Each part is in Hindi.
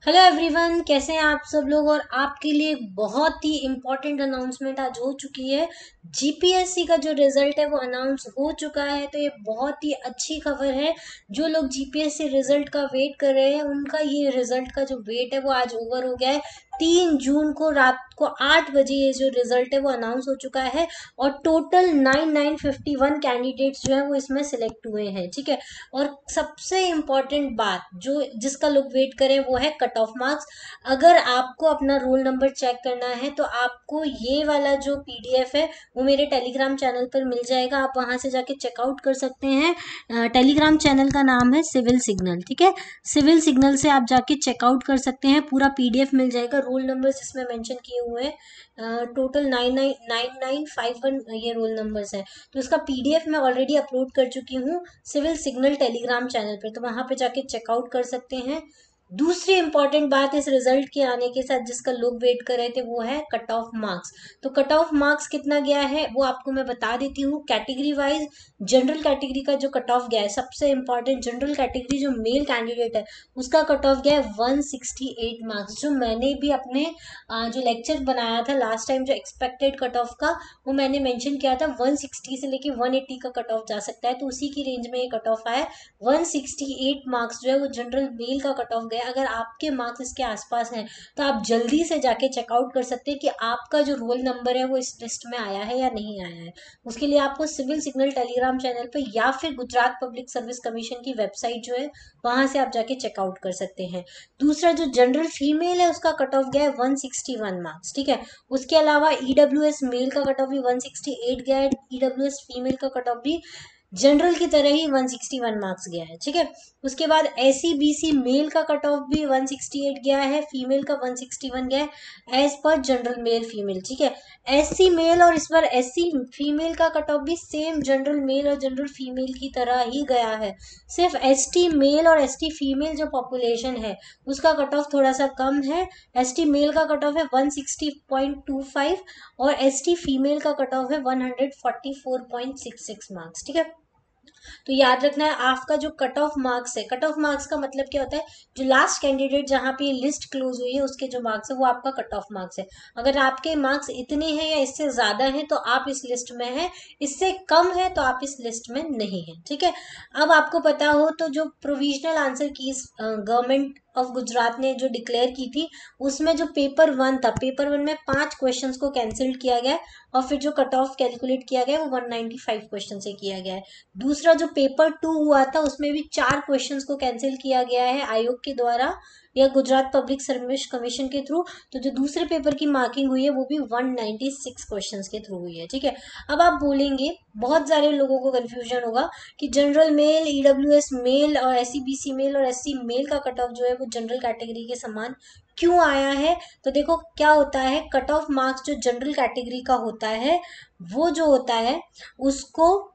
हेलो एवरीवन, कैसे हैं आप सब लोग। और आपके लिए एक बहुत ही इम्पोर्टेंट अनाउंसमेंट आज हो चुकी है। जीपीएससी का जो रिजल्ट है वो अनाउंस हो चुका है। तो ये बहुत ही अच्छी खबर है। जो लोग जीपीएससी रिजल्ट का वेट कर रहे हैं उनका ये रिजल्ट का जो वेट है वो आज ओवर हो गया है। 3 जून को रात को 8 बजे ये जो रिजल्ट है वो अनाउंस हो चुका है। और टोटल 9951 कैंडिडेट्स जो है वो इसमें सिलेक्ट हुए हैं। ठीक है। और सबसे इम्पॉर्टेंट बात जो जिसका लोग वेट करें वो है कट ऑफ मार्क्स। अगर आपको अपना रोल नंबर चेक करना है तो आपको ये वाला जो पीडीएफ है वो मेरे टेलीग्राम चैनल पर मिल जाएगा। आप वहां से जाके चेकआउट कर सकते हैं। टेलीग्राम चैनल का नाम है सिविल सिग्नल। ठीक है। सिविल सिग्नल से आप जाके चेकआउट कर सकते हैं। पूरा पीडीएफ मिल जाएगा। रोल नंबर जिसमें मेंशन किए हुए हैं टोटल 9951 ये रोल नंबर्स है। तो इसका पीडीएफ मैं ऑलरेडी अपलोड कर चुकी हूँ सिविल सिग्नल टेलीग्राम चैनल पे। तो वहां पे जाके चेकआउट कर सकते हैं। दूसरी इंपॉर्टेंट बात इस रिजल्ट के आने के साथ जिसका लोग वेट कर रहे थे वो है कट ऑफ मार्क्स। तो कट ऑफ मार्क्स कितना गया है वो आपको मैं बता देती हूँ। कैटेगरी वाइज जनरल कैटेगरी का जो कट ऑफ गया है, सबसे इंपॉर्टेंट जनरल कैटेगरी जो मेल कैंडिडेट है उसका कट ऑफ गया है 168 मार्क्स। जो मैंने भी अपने जो लेक्चर बनाया था लास्ट टाइम, जो एक्सपेक्टेड कट ऑफ का वो मैंने मेंशन किया था 160 से लेके 180 का कट ऑफ जा सकता है। तो उसी की रेंज में ये कट ऑफ आया। 168 मार्क्स जो है वो जनरल मेल का कट ऑफ गया। अगर आपके मार्क्स इसके आसपास हैं तो आप जल्दी से जाके चेकआउट कर सकते हैं कि आपका जो रोल नंबर है वो इस लिस्ट में आया है या नहीं आया है। उसके लिए आपको सिविल सिग्नल टेलीग्राम चैनल पे या फिर गुजरात पब्लिक सर्विस कमीशन की वेबसाइट जो है वहां से आप जाके चेकआउट कर सकते हैं। दूसरा जो जनरल फीमेल है उसका कट ऑफ गया है 161 मार्क्स। ठीक है। उसके अलावा ईडब्ल्यूएस मेल का कट ऑफ भी 168 गया है। ईडब्ल्यूएस फीमेल का कट ऑफ भी जनरल की तरह ही 161 मार्क्स गया है। ठीक है। उसके बाद एससी बीसी मेल का कट ऑफ भी 168 गया है, फीमेल का 161 गया है as per general male female. ठीक है। एससी मेल और इस बार एससी फीमेल का कट ऑफ भी सेम जनरल मेल और जनरल फीमेल की तरह ही गया है। सिर्फ एसटी मेल और एसटी फीमेल जो पॉपुलेशन है उसका कट ऑफ थोड़ा सा कम है। एसटी मेल का कट ऑफ है 160.25 और एसटी फीमेल का कट ऑफ है 144.66 मार्क्स। ठीक है। तो याद रखना है आपका जो कट ऑफ मार्क्स है, कट ऑफ मार्क्स का मतलब क्या होता है, जो लास्ट कैंडिडेट जहां पे लिस्ट क्लोज हुई है उसके जो मार्क्स है वो आपका कट ऑफ मार्क्स है। अगर आपके मार्क्स इतने हैं या इससे ज्यादा हैं तो आप इस लिस्ट में हैं, इससे कम है तो आप इस लिस्ट में नहीं है। ठीक है। अब आपको पता हो तो जो provisional answer keys government of Gujarat ने जो डिक्लेयर की थी उसमें जो पेपर 1 था, पेपर 1 में 5 क्वेश्चंस को कैंसिल किया गया और फिर जो कट ऑफ कैलकुलेट किया गया वो 195 क्वेश्चन से किया गया है। दूसरा जो पेपर 2 हुआ था उसमें भी 4 क्वेश्चंस को कैंसिल किया गया है आयोग के द्वारा या गुजरात पब्लिक सर्विस कमीशन के थ्रू। तो जो दूसरे पेपर की मार्किंग हुई है वो भी 196 क्वेश्चंस के थ्रू हुई है। ठीक है। अब आप बोलेंगे, बहुत सारे लोगों को कंफ्यूजन होगा कि जनरल मेल, ईडब्ल्यूएस मेल और एससीबीसी मेल और एससी मेल का कट ऑफ जो है वो जनरल कैटेगरी के समान क्यों आया है। तो देखो क्या होता है, कट ऑफ मार्क्स जो जनरल कैटेगरी का होता है वो जो होता है उसको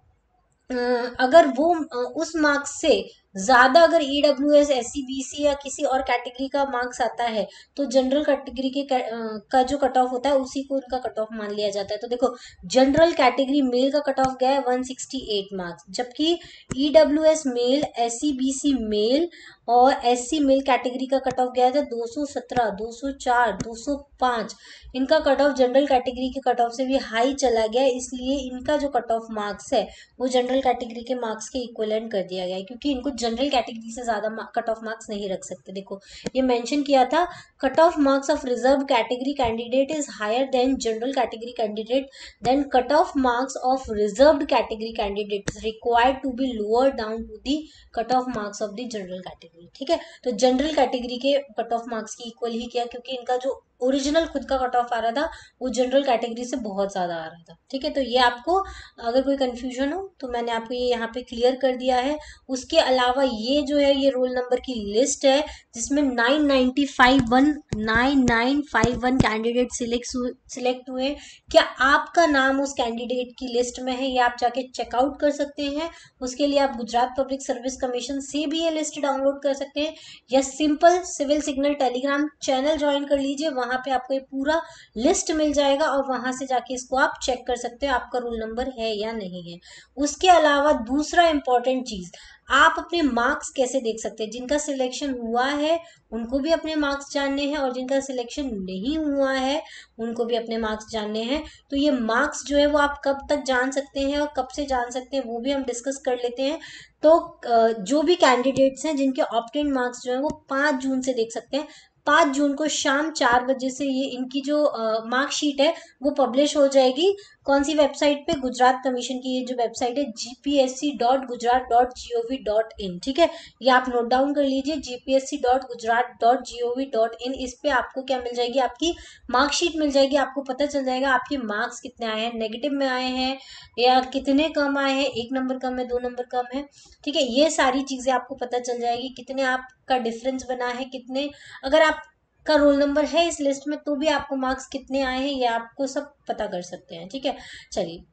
अगर वो उस मार्क्स से ज्यादा अगर ईडब्ल्यूएस एससीबीसी या किसी और कैटेगरी का मार्क्स आता है तो जनरल कैटेगरी का जो कट ऑफ होता है उसी को उनका कट ऑफ मान लिया जाता है। तो देखो जनरल कैटेगरी मेल का कट ऑफ गया है 168 मार्क्स, जबकि ईडब्ल्यूएस मेल, एससीबीसी मेल और एससी मेल कैटेगरी का कट ऑफ गया था 217, 204, 205। इनका कट ऑफ जनरल कैटेगरी के कट ऑफ से भी हाई चला गया, इसलिए इनका जो कट ऑफ मार्क्स है वो जनरल कैटेगरी के मार्क्स के इक्विवेलेंट कर दिया गया है, क्योंकि इनको जनरल कैटेगरी से ज्यादा कट ऑफ मार्क्स नहीं रख सकते। देखो ये मेंशन किया था, cut off marks of reserve category candidate is higher than general category candidate, then cut off marks of reserved category candidate required to be lower down to the cut off marks of the general category. ठीक है। तो जनरल कैटेगरी के कट ऑफ मार्क्स की इक्वल ही किया, क्योंकि इनका जो ओरिजिनल खुद का कट ऑफ आ रहा था वो जनरल कैटेगरी से बहुत ज्यादा आ रहा था। ठीक है। तो ये आपको अगर कोई कंफ्यूजन हो तो मैंने आपको ये यहाँ पे क्लियर कर दिया है। उसके अलावा ये जो है ये रोल नंबर की लिस्ट है जिसमें 9951 कैंडिडेट सिलेक्ट हुए। क्या आपका नाम उस कैंडिडेट की लिस्ट में है ये आप जाके चेकआउट कर सकते हैं। उसके लिए आप गुजरात पब्लिक सर्विस कमीशन से भी ये लिस्ट डाउनलोड कर सकते हैं या simple civil signal Telegram channel join कर लीजिए, वहां पे आपको ये पूरा लिस्ट मिल जाएगा और वहां से जाके इसको आप चेक कर सकते हो आपका रोल नंबर है या नहीं है। उसके अलावा दूसरा इंपॉर्टेंट चीज, आप अपने मार्क्स कैसे देख सकते हैं। जिनका सिलेक्शन हुआ है उनको भी अपने मार्क्स जानने हैं और जिनका सिलेक्शन नहीं हुआ है उनको भी अपने मार्क्स जानने हैं। तो ये मार्क्स जो है वो आप कब तक जान सकते हैं और कब से जान सकते हैं वो भी हम डिस्कस कर लेते हैं। तो जो भी कैंडिडेट्स हैं जिनके ऑप्टेन मार्क्स जो है वो 5 जून से देख सकते हैं। 5 जून को शाम 4 बजे से ये इनकी जो मार्कशीट है वो पब्लिश हो जाएगी। कौन सी वेबसाइट पे, गुजरात कमीशन की ये जो वेबसाइट है gpsc.gujarat.gov.in, ठीक है, ये आप नोट डाउन कर लीजिए gpsc.gujarat.gov.in। इस पे आपको क्या मिल जाएगी, आपकी मार्कशीट मिल जाएगी। आपको पता चल जाएगा आपके मार्क्स कितने आए हैं, नेगेटिव में आए हैं या कितने कम आए हैं, 1 नंबर कम है, 2 नंबर कम है, ठीक है। ये सारी चीजें आपको पता चल जाएगी, कितने आपका डिफरेंस बना है, कितने, अगर आप का रोल नंबर है इस लिस्ट में तो भी आपको मार्क्स कितने आए हैं ये आपको सब पता कर सकते हैं, ठीक है। चलिए,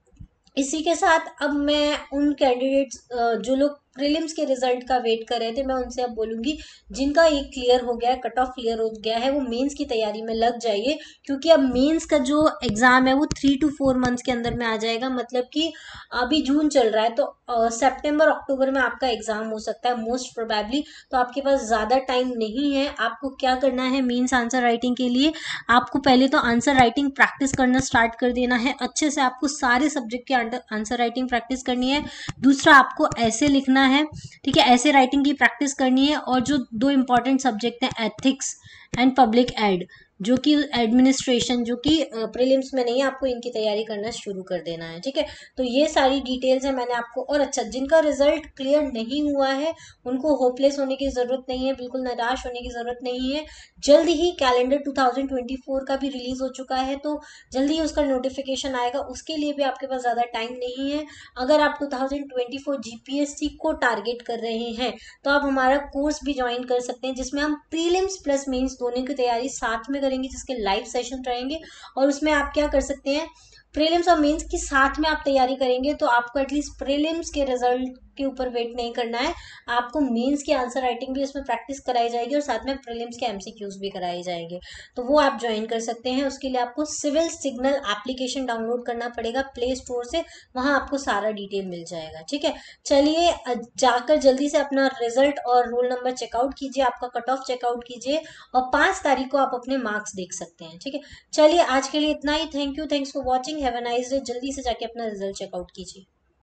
इसी के साथ अब मैं उन कैंडिडेट्स जो लोग प्रीलिम्स के रिजल्ट का वेट कर रहे थे, मैं उनसे अब बोलूंगी जिनका ये क्लियर हो गया है, कट ऑफ क्लियर हो गया है, वो मेंस की तैयारी में लग जाइए। क्योंकि अब मेंस का जो एग्जाम है वो 3 to 4 मंथ्स के अंदर में आ जाएगा। मतलब कि अभी जून चल रहा है तो सितंबर अक्टूबर में आपका एग्जाम हो सकता है मोस्ट प्रोबेबली। तो आपके पास ज्यादा टाइम नहीं है। आपको क्या करना है मेंस आंसर राइटिंग के लिए, आपको पहले तो आंसर राइटिंग प्रैक्टिस करना स्टार्ट कर देना है अच्छे से। आपको सारे सब्जेक्ट की आंसर राइटिंग प्रैक्टिस करनी है। दूसरा, आपको ऐसे लिखना है, ठीक है, ऐसे राइटिंग की प्रैक्टिस करनी है। और जो 2 इंपॉर्टेंट सब्जेक्ट हैं, एथिक्स एंड पब्लिक एड, जो कि एडमिनिस्ट्रेशन, जो कि प्रीलिम्स में नहीं है, आपको इनकी तैयारी करना शुरू कर देना है, ठीक है। तो ये सारी डिटेल्स है मैंने आपको। और अच्छा, जिनका रिजल्ट क्लियर नहीं हुआ है उनको होपलेस होने की जरूरत नहीं है, बिल्कुल निराश होने की जरूरत नहीं है। जल्द ही कैलेंडर 2024 का भी रिलीज हो चुका है, तो जल्दी ही उसका नोटिफिकेशन आएगा, उसके लिए भी आपके पास ज्यादा टाइम नहीं है। अगर आप 2024 जीपीएससी को टारगेट कर रहे हैं तो आप हमारा कोर्स भी ज्वाइन कर सकते हैं, जिसमें हम प्रीलिम्स प्लस मेंस दोनों की तैयारी साथ में करेंगे, जिसके लाइव सेशन रहेंगे। और उसमें आप क्या कर सकते हैं, प्रीलिम्स और मेंस की साथ में आप तैयारी करेंगे तो आपको एटलीस्ट प्रीलिम्स के रिजल्ट के ऊपर वेट नहीं करना है। आपको मेंस की आंसर राइटिंग भी इसमें प्रैक्टिस कराई जाएगी और साथ में प्रीलिम्स के एमसीक्यूज भी कराए जाएंगे। तो वो आप ज्वाइन कर सकते हैं। उसके लिए आपको सिविल सिग्नल एप्लीकेशन डाउनलोड करना पड़ेगा प्ले स्टोर से, वहां आपको सारा डिटेल मिल जाएगा, ठीक है। चलिए, जाकर जल्दी से अपना रिजल्ट और रोल नंबर चेकआउट कीजिए, आपका कट ऑफ चेकआउट कीजिए और 5 तारीख को आप अपने मार्क्स देख सकते हैं, ठीक है। चलिए, आज के लिए इतना ही। Thank you, thanks for watching, have a nice day. जल्दी से जाके अपना रिजल्ट चेकआउट कीजिए।